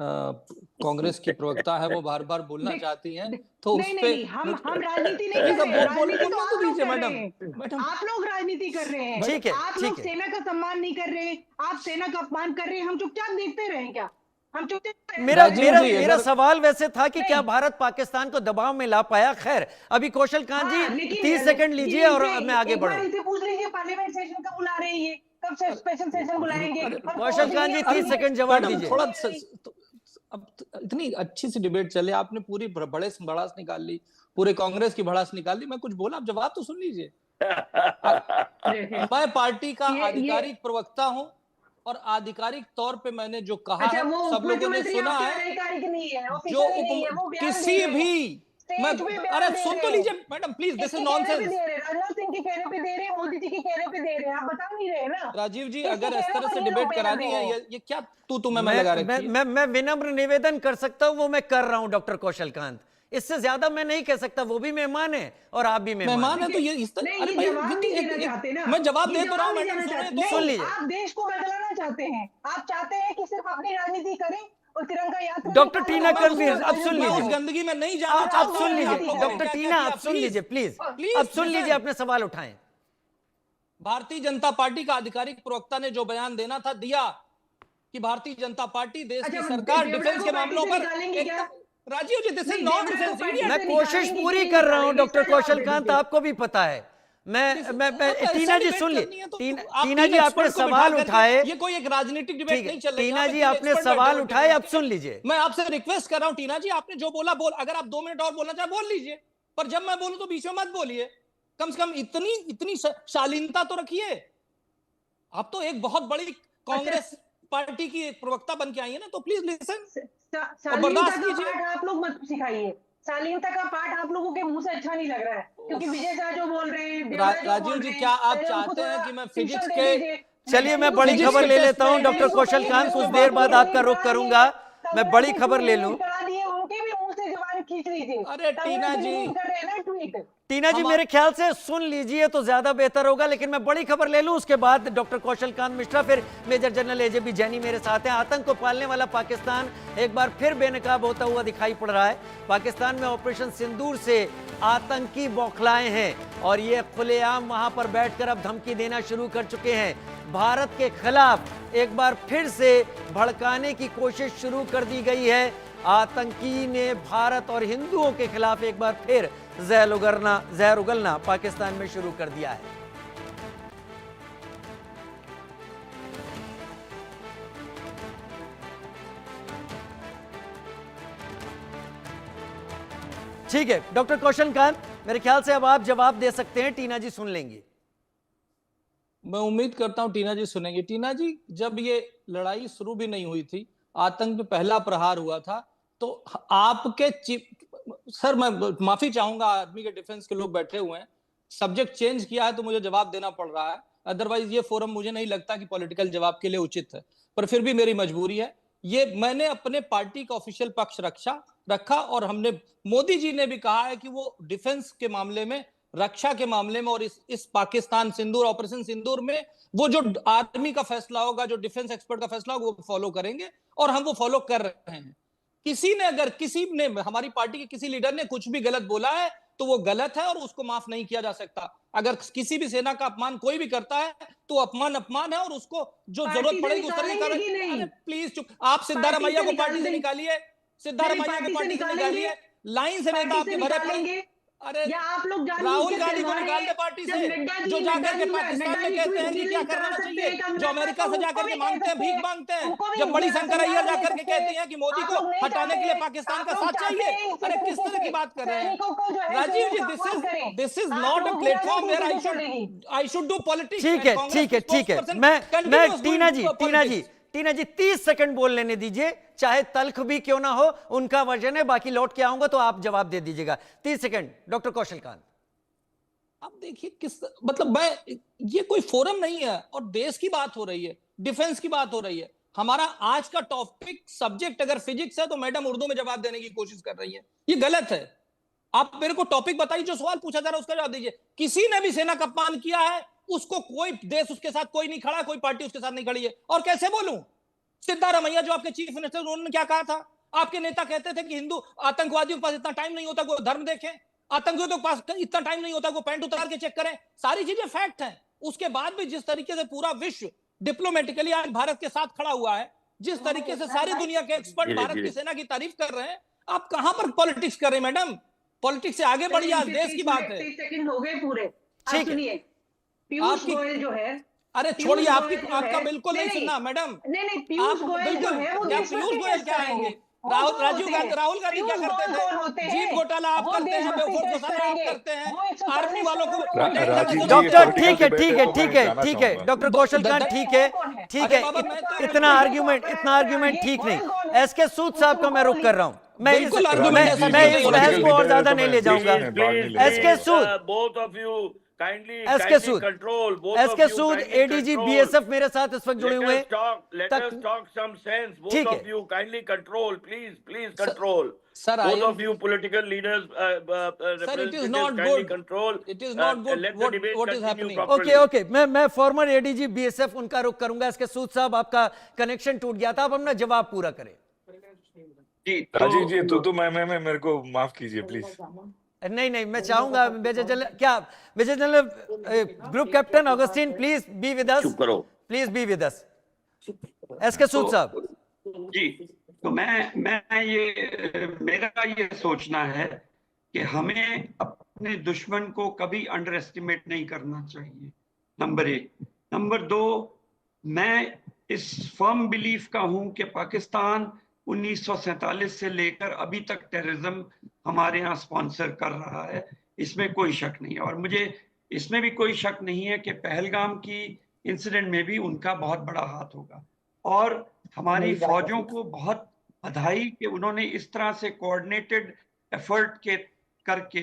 कांग्रेस की प्रवक्ता है, वो बार बार बोलना चाहती हैं, तो उस पे हम राजनीति नहीं कर रहे हैं। राजनीति तो आप लोग कर रहे हैं। मैडम आप लोग राजनीति कर रहे हैं। ठीक है, आप ठीक लोग है। सेना का सम्मान नहीं कर रहे हैं, आप सेना का अपमान कर रहे हैं। हम चुपचाप देखते रहें क्या? हम चुपचाप मेरा सवाल वैसे था कि क्या भारत पाकिस्तान को दबाव में ला पाया? खैर, अभी कौशल कांत जी 30 सेकंड लीजिए और मैं आगे बढ़ूं। इनसे पूछ लीजिए पार्लियामेंट सेशन कब बुला रहे हैं, ये कब से स्पेशल सेशन बुलाएंगे? कौशल कांत जी 30 सेकंड जवाब दीजिए। थोड़ा अब इतनी अच्छी सी डिबेट चले, आपने पूरी भड़ास निकाल ली, पूरे कांग्रेस की भड़ास निकाल ली। मैं कुछ बोला, आप जवाब तो सुन लीजिए। मैं पार्टी का आधिकारिक प्रवक्ता हूं और आधिकारिक तौर पे मैंने जो कहा है सब लोगों ने सुना है। जो किसी भी अरे सुन तो लीजिए madam please, this is nonsense. Rajnath Singh के कहने पे दे रहे हैं, मोदी जी के कहने पे दे रहे हैं, आप बता नहीं रहे ना। राजीव जी, अगर इस तरह से डिबेट करानी है, ये क्या तू मैं लगा रखी है? मैं विनम्र निवेदन कर सकता हूं, वो मैं कर रहा हूं डॉक्टर कौशल कांत। इससे ज्यादा मैं नहीं कह सकता। वो भी मेहमान है और आप भी मेहमान है, तो ये इस तरह अरे भाई मैं जवाब दे तो रहा हूं मैडम, सुन लीजिए। आप देश को बदलाना चाहते हैं, आप चाहते हैं कि सिर्फ अपनी राजनीति करें और तिरंगा यात्रा। डॉक्टर टीना कर्मवीर, अब सुन लीजिए, उस गंदगी में नहीं जाना। अब सुन लीजिए डॉक्टर टीना, अब सुन लीजिए प्लीज, अब सुन लीजिए, अपने सवाल उठाएं। भारतीय जनता पार्टी का आधिकारिक प्रवक्ता ने जो बयान देना था दिया कि भारतीय जनता पार्टी देश की सरकार डिफेंस के मामलों पर। Rajiv ji, this is nonsense. मैं कोशिश पूरी कर रहा हूं डॉक्टर कौशल कांत, आपको भी पता है। मैं टीना जी सुन लीजिए, टीना जी आपने सवाल उठाए, ये कोई एक राजनीतिक डिबेट नहीं चल रही। टीना जी आपने सवाल उठाए, अब सुन लीजिए। मैं आपसे रिक्वेस्ट कर रहा हूं टीना जी, आपने जो बोला बोल, अगर आप 2 मिनट और बोलना चाहे बोल लीजिए, पर जब मैं बोलूं तो बीच में मत बोलिए। कम से कम इतनी शालीनता तो रखिए। आप तो एक बहुत बड़ी कांग्रेस पार्टी की प्रवक्ता बन के आई है ना, तो प्लीज लिसन और बर्दाश्त कीजिए। आप लोग मत सिखाइए, शालीनता का पाठ आप लोगों के मुंह से अच्छा नहीं लग रहा है, क्योंकि विजय शाह जो बोल रहे हैं। राजीव जी, क्या आप चाहते हैं कि मैं फिजिक्स के? चलिए मैं बड़ी खबर ले लेता हूं डॉक्टर कौशल कांत, कुछ देर बाद आपका रुख करूंगा। मैं बड़ी खबर ले लूं। उनके भी मुंह से जुबान खींच लीजिए। अरे टीना जी, टीना जी मेरे ख्याल से सुन लीजिए तो ज्यादा बेहतर होगा, लेकिन मैं बड़ी खबर ले लूं, उसके बाद डॉक्टर कौशल कांत मिश्रा, फिर मेजर जनरल एजे बी जैनी मेरे साथ हैं। आतंक को पालने वाला पाकिस्तान एक बार फिर बेनकाब होता हुआ दिखाई पड़ रहा है। पाकिस्तान में ऑपरेशन सिंदूर से आतंकी बौखलाए हैं और ये खुलेआम वहां पर बैठकर अब धमकी देना शुरू कर चुके हैं। भारत के खिलाफ एक बार फिर से भड़काने की कोशिश शुरू कर दी गई है। आतंकी ने भारत और हिंदुओं के खिलाफ एक बार फिर जहर उगलना पाकिस्तान में शुरू कर दिया है। ठीक है डॉक्टर कौशल कांत, मेरे ख्याल से अब आप जवाब दे सकते हैं। टीना जी सुन लेंगी। मैं उम्मीद करता हूं टीना जी सुनेंगी। टीना जी, जब ये लड़ाई शुरू भी नहीं हुई थी, आतंक पे पहला प्रहार हुआ था, तो आपके सर मैं माफी चाहूंगा, आर्मी के डिफेंस के लोग बैठे हुए हैं, सब्जेक्ट चेंज किया है तो मुझे जवाब देना पड़ रहा है। अदरवाइज ये फोरम मुझे नहीं लगता कि पॉलिटिकल जवाब के लिए उचित है, पर फिर भी मेरी मजबूरी है। ये मैंने अपने पार्टी का ऑफिशियल पक्ष रखा और हमने, मोदी जी ने भी कहा है कि वो डिफेंस के मामले में, रक्षा के मामले में और इस पाकिस्तान सिंदूर, ऑपरेशन सिंदूर में वो जो आर्मी का फैसला होगा, जो डिफेंस एक्सपर्ट का फैसला होगा, वो फॉलो करेंगे और हम वो फॉलो कर रहे हैं। किसी ने हमारी पार्टी के किसी लीडर ने कुछ भी गलत बोला है तो वो गलत है और उसको माफ नहीं किया जा सकता। अगर किसी भी सेना का अपमान कोई भी करता है तो अपमान है और उसको जो जरूरत पड़ेगी उस तरह का। प्लीज चुप। आप सिद्धारमैया को पार्टी से निकालिए, सिद्धारमैया को पार्टी से निकालिए, लाइन से नेता आपके भरे पड़े। अरे आप लोग राहुल गांधी को निकाल दे पार्टी से, जो जाकर के पाकिस्तान में कहते हैं कि क्या करना चाहिए, जो अमेरिका से जाकर के मांगते हैं, भीख मांगते हैं, जब बड़ी शंकर अय्यर जाकर के कहती हैं कि मोदी को हटाने के लिए पाकिस्तान का साथ चाहिए। अरे किस तरह की बात कर रहे हैं Rajiv ji? This is not a platform where I should do politics. ठीक है। मैं टीना जी 30 सेकंड बोल लेने दीजिए, चाहे तल्ख भी क्यों ना हो, उनका वर्जन है, बाकी लौट के आऊंगा तो आप जवाब दे दीजिएगा। 30 सेकंड डॉक्टर कौशल कांत। अब देखिए मतलब ये कोई फोरम नहीं है और देश की बात हो रही है, डिफेंस की बात हो रही है। हमारा आज का टॉपिक सब्जेक्ट अगर फिजिक्स है तो मैडम उर्दू में जवाब देने की कोशिश कर रही है, ये गलत है। आप मेरे को टॉपिक बताइए, जो सवाल पूछा जा रहा है उसका जवाब दीजिए। किसी ने भी सेना का अपमान किया है, उसको कोई देश उसके साथ कोई नहीं खड़ा, कोई पार्टी उसके साथ नहीं खड़ी है। और कैसे बोलूं? सिद्धारमैया जो आपके चीफ मिनिस्टर, उन्होंने क्या कहा था? आपके नेता कहते थे कि हिंदू आतंकवादियों के पास इतना टाइम नहीं होता वो धर्म देखें, आतंकवादियों के पास इतना टाइम नहीं होता वो पैंट उतार के चेक करें। सारी चीजें फैक्ट हैं। उसके बाद भी जिस तरीके से पूरा विश्व डिप्लोमेटिकली आज भारत के साथ खड़ा हुआ है, जिस तरीके से सारी दुनिया के एक्सपर्ट भारत की सेना की तारीफ कर रहे हैं, आप कहां पर पॉलिटिक्स कर रहे हैं मैडम? पॉलिटिक्स से आगे बढ़िए, आज देश की बात है। 30 सेकंड हो गए पूरे। ठीक है। पीयूष गोयल जो है, अरे छोड़िए, आपका बिल्कुल नहीं सुनना मैडम। नहीं पीयूष गोयल जो है वो क्या पीयूष गोयल क्या आएंगे? राहुल गांधी क्या करते थे? जीप घोटाला आप करते हैं, बेवकूफ घोटाला आप करते हैं, आर्मी वालों को। डॉक्टर ठीक है डॉक्टर कौशल कांत, ठीक है। इतना आर्ग्यूमेंट ठीक नहीं। एसके सूद साहब का मैं रुक कर रहा हूं। मैं इस बहस को और ज्यादा नहीं ले जाऊंगा। SK Sood, both of you kindly control, SK Sood ADG BSF मेरे साथ इस वक्त जुड़े हुए हैं। Let us talk some sense. Both of you kindly control, please control. Sir, both of you political leaders, sir, it is not kindly good. control. It is not good. Let the debate what is continue happening? properly. Okay मैं farmer ADG BSF उनका रुख करूंगा। इसके सूद साहब, आपका connection टूट गया था, अब अपना जवाब पूरा करें। राजीव जी तो मैं मेरे को माफ कीजिए प्लीज। नहीं मैं चाहूंगा major general group captain Augustine, please be with us, please be with us. SK Sood sahab ji, तो मेरा ये सोचना है कि हमें अपने दुश्मन को कभी अंडर एस्टिमेट नहीं करना चाहिए, नंबर 1। नंबर 2, मैं इस फर्म बिलीफ का हूं कि पाकिस्तान 1947 से लेकर अभी तक टेररिज्म हमारे यहाँ स्पॉन्सर कर रहा है, इसमें कोई शक नहीं है। और मुझे इसमें भी कोई शक नहीं है कि पहलगाम की इंसिडेंट में भी उनका बहुत बड़ा हाथ होगा। और हमारी फौजों को बहुत बधाई कि उन्होंने इस तरह से कोऑर्डिनेटेड एफर्ट करके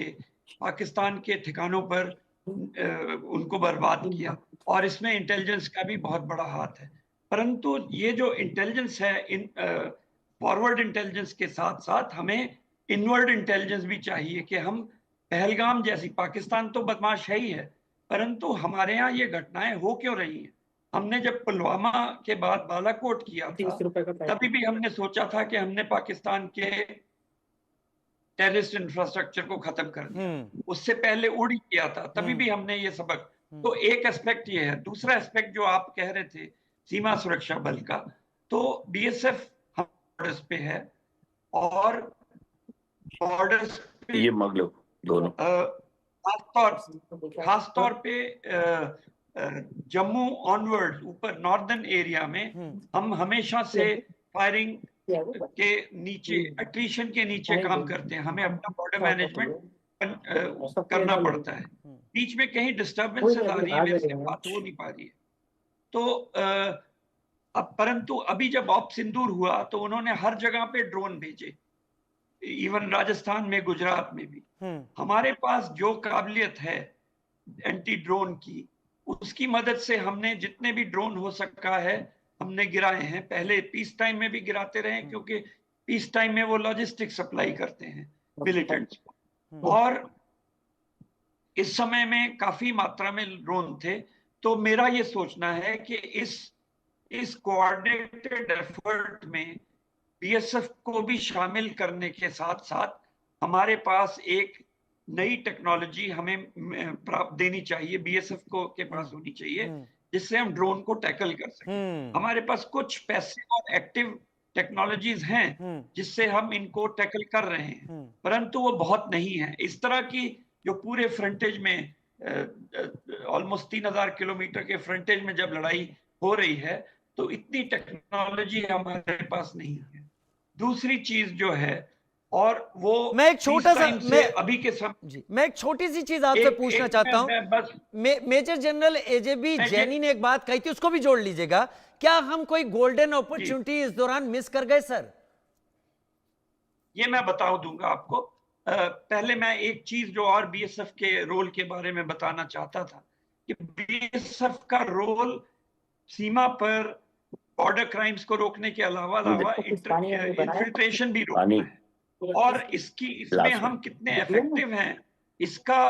पाकिस्तान के ठिकानों पर उनको बर्बाद किया, और इसमें इंटेलिजेंस का भी बहुत बड़ा हाथ है। परंतु ये जो इंटेलिजेंस है, फॉरवर्ड इंटेलिजेंस के साथ साथ हमें इनवर्ड इंटेलिजेंस भी चाहिए कि हम पहलगाम जैसी, पाकिस्तान तो बदमाश है ही है, परंतु हमारे यहाँ ये घटनाएं हो क्यों रही हैं? हमने जब पुलवामा के बाद बालाकोट किया था, तभी भी हमने सोचा था कि हमने पाकिस्तान के टेररिस्ट इंफ्रास्ट्रक्चर को खत्म कर दिया। उससे पहले उड़ किया था, तभी भी हमने ये सबक। तो एक एस्पेक्ट ये है। दूसरा एस्पेक्ट जो आप कह रहे थे सीमा सुरक्षा बल का, तो बीएसएफ बॉर्डर्स पे है और बॉर्डर्स पे ये मगलो दोनों खास तौर पे जम्मू ऑनवर्ड ऊपर नॉर्दर्न एरिया में हम हमेशा से फायरिंग के नीचे, अट्रीशन के नीचे काम करते हैं। हमें अपना बॉर्डर मैनेजमेंट करना पड़ता है। बीच में कहीं डिस्टर्बेंसेस आ रही है, मेरे से बात हो नहीं पा रही है। तो अब परंतु अभी जब ऑप सिंदूर हुआ तो उन्होंने हर जगह पे ड्रोन भेजे, इवन राजस्थान में, गुजरात में भी। हमारे पास जो काबिलियत है एंटी ड्रोन की, उसकी मदद से हमने जितने भी ड्रोन हो सका है हमने गिराए हैं। पहले पीस टाइम में भी गिराते रहे, क्योंकि पीस टाइम में वो लॉजिस्टिक सप्लाई करते हैं मिलिटेंट्स को, और इस समय में काफी मात्रा में ड्रोन थे। तो मेरा ये सोचना है कि इस कोऑर्डिनेटेड एफर्ट में बीएसएफ को भी शामिल करने के साथ साथ हमारे पास एक नई टेक्नोलॉजी हमें प्राप्त देनी चाहिए, बीएसएफ को के पास होनी चाहिए, जिससे हम ड्रोन को टैकल कर सकें। हमारे पास कुछ पैसिव और एक्टिव टेक्नोलॉजीज हैं जिससे हम इनको टैकल कर रहे हैं, परंतु वो बहुत नहीं है। इस तरह की जो पूरे फ्रंटेज में ऑलमोस्ट 3000 किलोमीटर के फ्रंटेज में जब लड़ाई हो रही है, तो इतनी टेक्नोलॉजी हमारे पास नहीं है। दूसरी चीज जो है, और वो मैं एक छोटा सा अभी के समय जी, मैं एक छोटी सी चीज आपसे पूछना चाहता हूं। मेजर जनरल एजेबी जैनी ने एक बात कही थी, उसको भी जोड़ लीजिएगा। क्या हम कोई गोल्डन अपॉर्चुनिटी इस दौरान मिस कर गए सर? ये मैं बता दूंगा आपको। पहले मैं एक चीज जो और बीएसएफ के रोल के बारे में बताना चाहता था कि बीएसएफ का रोल सीमा पर बॉर्डर क्राइम्स को रोकने के अलावा इन्फिल्ट्रेशन भी रोकना है। और इसमें हम कितने इफेक्टिव हैं, इसका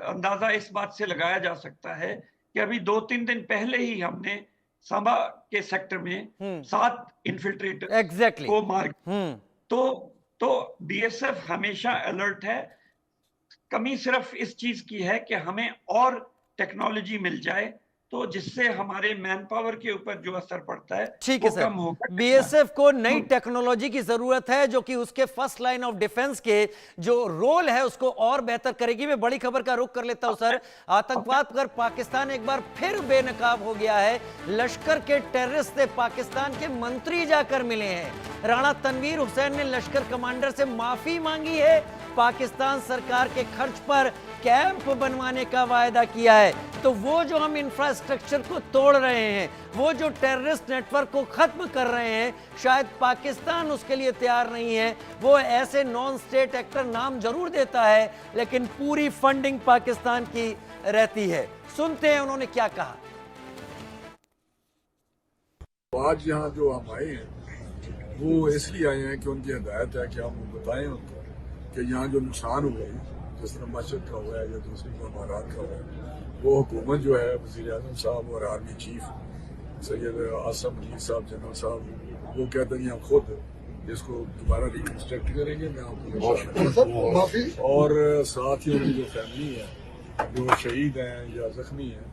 अंदाजा इस बात से लगाया जा सकता है कि अभी 2-3 दिन पहले ही हमने सांबा के सेक्टर में 7 इन्फिल्ट्रेटर को मार। तो बीएसएफ हमेशा अलर्ट है। कमी सिर्फ इस चीज की है कि हमें और टेक्नोलॉजी मिल जाए, तो जिससे हमारे मैन पावर के ऊपर जो असर पड़ता है ठीक है सर। बीएसएफ को नई टेक्नोलॉजी की जरूरत है जो कि उसके फर्स्ट लाइन ऑफ डिफेंस के जो रोल है उसको और बेहतर करेगी। मैं बड़ी खबर का रुख कर लेता हूं सर। आतंकवाद पर पाकिस्तान एक बार फिर बेनकाब हो गया है। लश्कर के टेररिस्ट से पाकिस्तान के मंत्री जाकर मिले हैं। राणा तनवीर हुसैन ने लश्कर कमांडर से माफी मांगी है। पाकिस्तान सरकार के खर्च पर कैंप बनवाने का वायदा किया है। तो वो जो हम इंफ्रास्ट्रक्चर को तोड़ रहे हैं, वो जो टेररिस्ट नेटवर्क को खत्म कर रहे हैं, शायद पाकिस्तान उसके लिए तैयार नहीं है। वो ऐसे नॉन स्टेट एक्टर नाम जरूर देता है, लेकिन पूरी फंडिंग पाकिस्तान की रहती है। सुनते हैं उन्होंने क्या कहा। आज यहाँ जो हम आए हैं वो इसलिए आए हैं कि उनकी हिदायत है कि हम बताएं उनको कि यहाँ जो नुकसान हुआ है, जिस तरह मस्जिद का हुआ है या दूसरी इमारत का हुआ है, वो हुकूमत जो है वज़ीर आज़म साहब और आर्मी चीफ सैयद आसम अली साहब जनरल साहब, वो कहते हैं हम खुद इसको दोबारा रिकंस्ट्रक्ट करेंगे। मैं आपको और साथ ही उनकी जो फैमिली है, जो शहीद हैं या जख्मी हैं,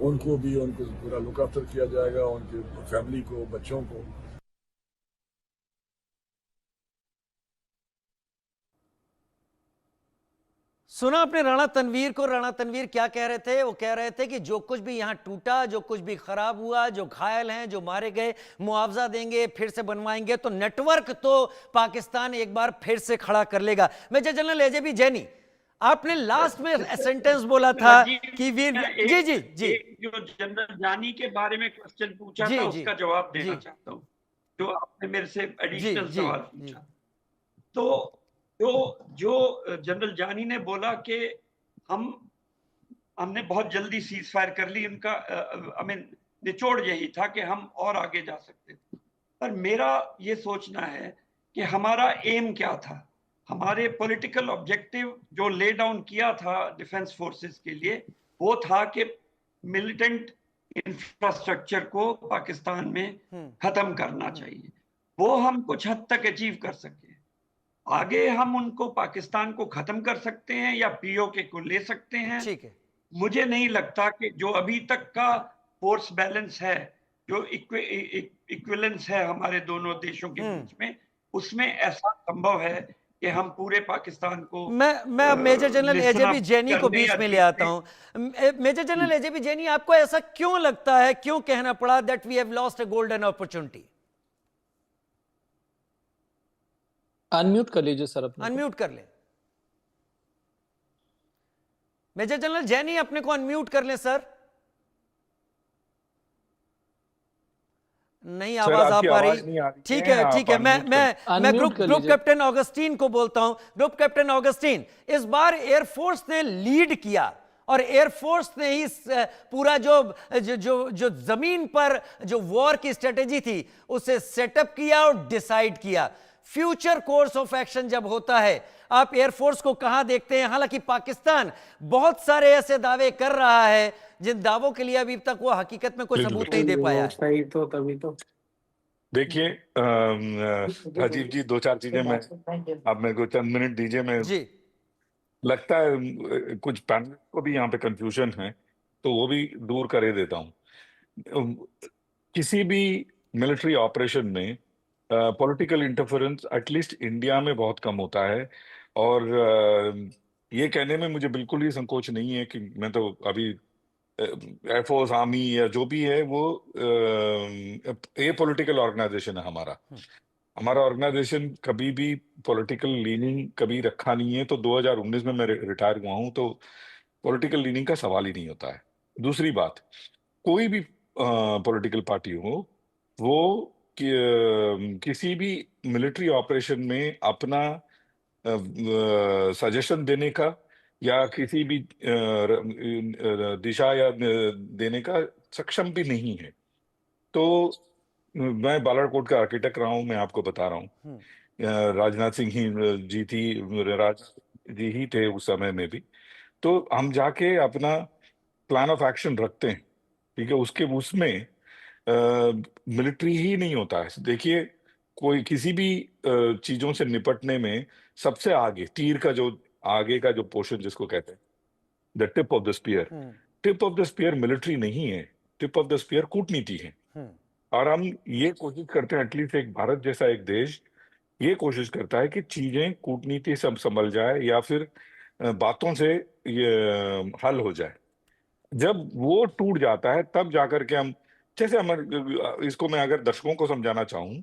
उनको भी उनको पूरा लुक आफ्टर किया जाएगा, उनकी फैमिली को, बच्चों को। सुना अपने राणा तनवीर को। राणा तनवीर क्या कह रहे थे? वो कह रहे थे कि जो कुछ भी यहाँ टूटा, जो कुछ भी खराब हुआ, जो घायल हैं, जो मारे गए, मुआवजा देंगे, फिर से बनवाएंगे। तो नेटवर्क तो पाकिस्तान एक बार फिर से खड़ा कर लेगा। मेजर जनरल एजेबी जैनी, आपने लास्ट में सेंटेंस बोला था कि वीर जी जो जनरल जानी के बारे में क्वेश्चन पूछा था, उसका जवाब देना चाहता हूँ, जो आपने मेरे से एडिशनल सवाल पूछा। तो जो जनरल जानी ने बोला कि हमने बहुत जल्दी सीज फायर कर ली, उनका निचोड़ यही था कि हम और आगे जा सकते थे। पर मेरा ये सोचना है कि हमारा एम क्या था, हमारे पॉलिटिकल ऑब्जेक्टिव जो ले डाउन किया था डिफेंस फोर्सेस के लिए, वो था कि मिलिटेंट इंफ्रास्ट्रक्चर को पाकिस्तान में खत्म करना चाहिए। वो हम कुछ हद तक अचीव कर सके। आगे हम उनको पाकिस्तान को खत्म कर सकते हैं या पीओके को ले सकते हैं। ठीक है। मुझे नहीं लगता कि जो अभी तक का फोर्स बैलेंस है, जो इक्विवेलेंस है हमारे दोनों देशों के बीच में, उसमें ऐसा संभव है कि हम पूरे पाकिस्तान को मैं अब मेजर जनरल एजेबी जैनी को बीच में ले आता हूं। मेजर जनरल एजेबी जैनी, आपको ऐसा क्यों लगता है, क्यों कहना पड़ा that we have lost a golden opportunity? Unmute कर लीजिए सर, अपने अनम्यूट कर लें। मेजर जनरल जैनी अपने को अनम्यूट कर लें सर। नहीं आवाज आ पा रही। ठीक है ठीक है, मैं ग्रुप कैप्टन ऑगस्टीन को बोलता हूं। ग्रुप कैप्टन ऑगस्टीन, इस बार एयरफोर्स ने लीड किया और एयरफोर्स ने ही पूरा जो जमीन पर जो वॉर की स्ट्रेटेजी थी उसे सेटअप किया और डिसाइड किया। फ्यूचर कोर्स ऑफ एक्शन जब होता है, आप एयरफोर्स को कहां देखते हैं? हालांकि पाकिस्तान बहुत सारे ऐसे दावे कर रहा है जिन दावों के लिए अभी तक वो हकीकत में कोई सबूत नहीं दे पाया है। सही तो तभी तो देखिए राजीव जी, दो चार चीजें मैं, आप मेरे को चंद मिनट दीजिए। मैं जी, लगता है कुछ पैनल को भी यहाँ पे कंफ्यूजन है, तो वो भी दूर कर ही देता हूँ। किसी भी मिलिट्री ऑपरेशन में पॉलिटिकल इंटरफेरेंस एटलीस्ट इंडिया में बहुत कम होता है, और ये कहने में मुझे बिल्कुल ही संकोच नहीं है कि मैं तो अभी एयरफोर्स, आर्मी या जो भी है वो ए पॉलिटिकल ऑर्गेनाइजेशन है हमारा। हमारा ऑर्गेनाइजेशन कभी भी पॉलिटिकल लीनिंग कभी रखा नहीं है। तो 2019 में मैं रिटायर हुआ हूं, तो पॉलिटिकल लीनिंग का सवाल ही नहीं होता है। दूसरी बात, कोई भी पॉलिटिकल पार्टी हो, वो किसी भी मिलिट्री ऑपरेशन में अपना सजेशन देने का या किसी भी दिशा या देने का सक्षम भी नहीं है। तो मैं बालाकोट का आर्किटेक्ट रहा हूं, मैं आपको बता रहा हूँ। राजनाथ सिंह जी थी, राज जी ही थे उस समय में भी। तो हम जाके अपना प्लान ऑफ एक्शन रखते हैं, ठीक है। उसमें मिलिट्री ही नहीं होता है। देखिए, कोई किसी भी चीजों से निपटने में सबसे आगे तीर का जो आगे का जो पोर्शन जिसको कहते हैं the tip of the spear, tip of the spear military नहीं है, टिप ऑफ द स्पीयर कूटनीति है। और हम ये कोशिश करते हैं, एटलीस्ट एक भारत जैसा एक देश ये कोशिश करता है कि चीजें कूटनीति सब संभल जाए या फिर बातों से ये हल हो जाए। जब वो टूट जाता है तब जाकर के हम, जैसे हम इसको मैं अगर दर्शकों को समझाना चाहूं,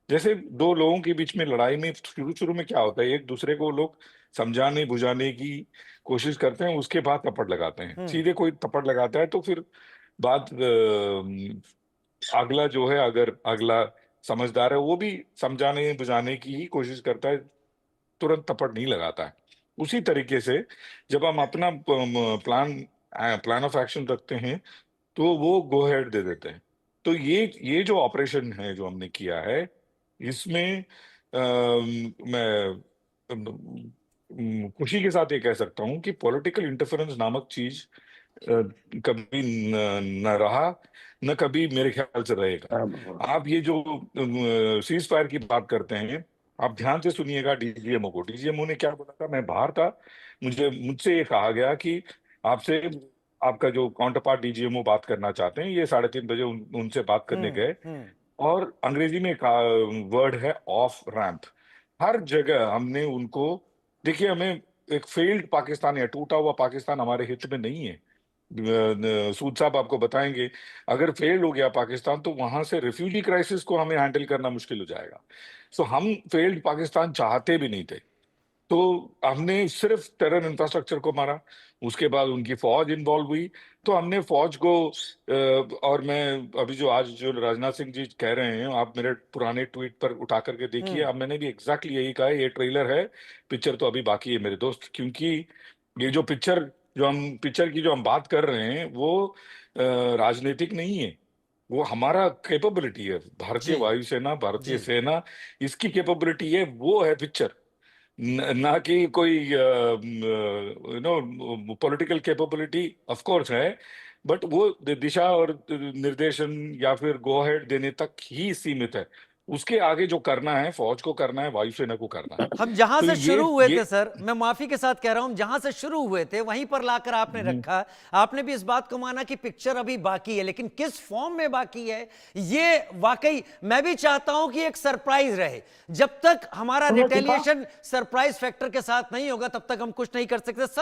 जैसे दो लोगों के बीच में लड़ाई में शुरू में क्या होता है, एक दूसरे को लोग समझाने बुझाने की कोशिश करते हैं, उसके बाद थप्पड़ लगाते हैं। सीधे कोई थप्पड़ लगाता है तो फिर बात अगला जो है, अगर अगला समझदार है, वो भी समझाने बुझाने की ही कोशिश करता है, तुरंत थप्पड़ नहीं लगाता है। उसी तरीके से जब हम अपना प्लान ऑफ एक्शन रखते हैं तो वो गो हेड दे देते हैं। तो ये जो ऑपरेशन है जो हमने किया है, इसमें मैं खुशी के साथ ये कह सकता हूं कि पॉलिटिकल इंटरफेरेंस नामक चीज कभी न रहा, न कभी मेरे ख्याल से रहेगा। आप ये जो सीज फायर की बात करते हैं, आप ध्यान से सुनिएगा डीजीएमओ को। डीजीएमओ ने क्या बोला था, मैं बाहर था, मुझसे ये कहा गया कि आपसे आपका जो काउंटर पार्ट डीजीएमओ बात करना चाहते हैं। ये 3:30 बजे उनसे बात करने गए, और अंग्रेजी में वर्ड है ऑफ रैंप। हर जगह हमने उनको, देखिए, हमें एक फेल्ड पाकिस्तान या टूटा हुआ पाकिस्तान हमारे हित में नहीं है। सूद साहब आपको बताएंगे, अगर फेल हो गया पाकिस्तान तो वहां से रिफ्यूजी क्राइसिस को हमें हैंडल करना मुश्किल हो जाएगा। सो हम फेल्ड पाकिस्तान चाहते भी नहीं थे। तो हमने सिर्फ टेरर इंफ्रास्ट्रक्चर को मारा, उसके बाद उनकी फौज इन्वॉल्व हुई, तो हमने फौज को और मैं अभी जो आज जो राजनाथ सिंह जी कह रहे हैं, आप मेरे पुराने ट्वीट पर उठा करके देखिए, अब मैंने भी एग्जैक्टली यही कहा है, ये ट्रेलर है, पिक्चर तो अभी बाकी है मेरे दोस्त। क्योंकि ये जो पिक्चर की जो हम बात कर रहे हैं वो राजनीतिक नहीं है, वो हमारा कैपेबिलिटी है। भारतीय वायुसेना, भारतीय सेना, इसकी कैपेबिलिटी है, वो है पिक्चर, ना कि कोई पॉलिटिकल कैपेबिलिटी। ऑफ कोर्स है, बट वो दिशा और निर्देशन या फिर गो हेड देने तक ही सीमित है। उसके आगे जो करना है फौज को करना है, वायुसेना को करना है। हम जहां तो से शुरू हुए ये थे सर, मैं माफी के साथ कह रहा हूं, जहां से शुरू हुए थे वहीं पर लाकर आपने रखा। आपने भी इस बात को माना कि पिक्चर अभी बाकी है, लेकिन किस फॉर्म में बाकी है ये वाकई मैं भी चाहता हूं कि एक सरप्राइज रहे। जब तक हमारा रिटेलिएशन सरप्राइज फैक्टर के साथ नहीं होगा तब तक हम कुछ नहीं कर सकते।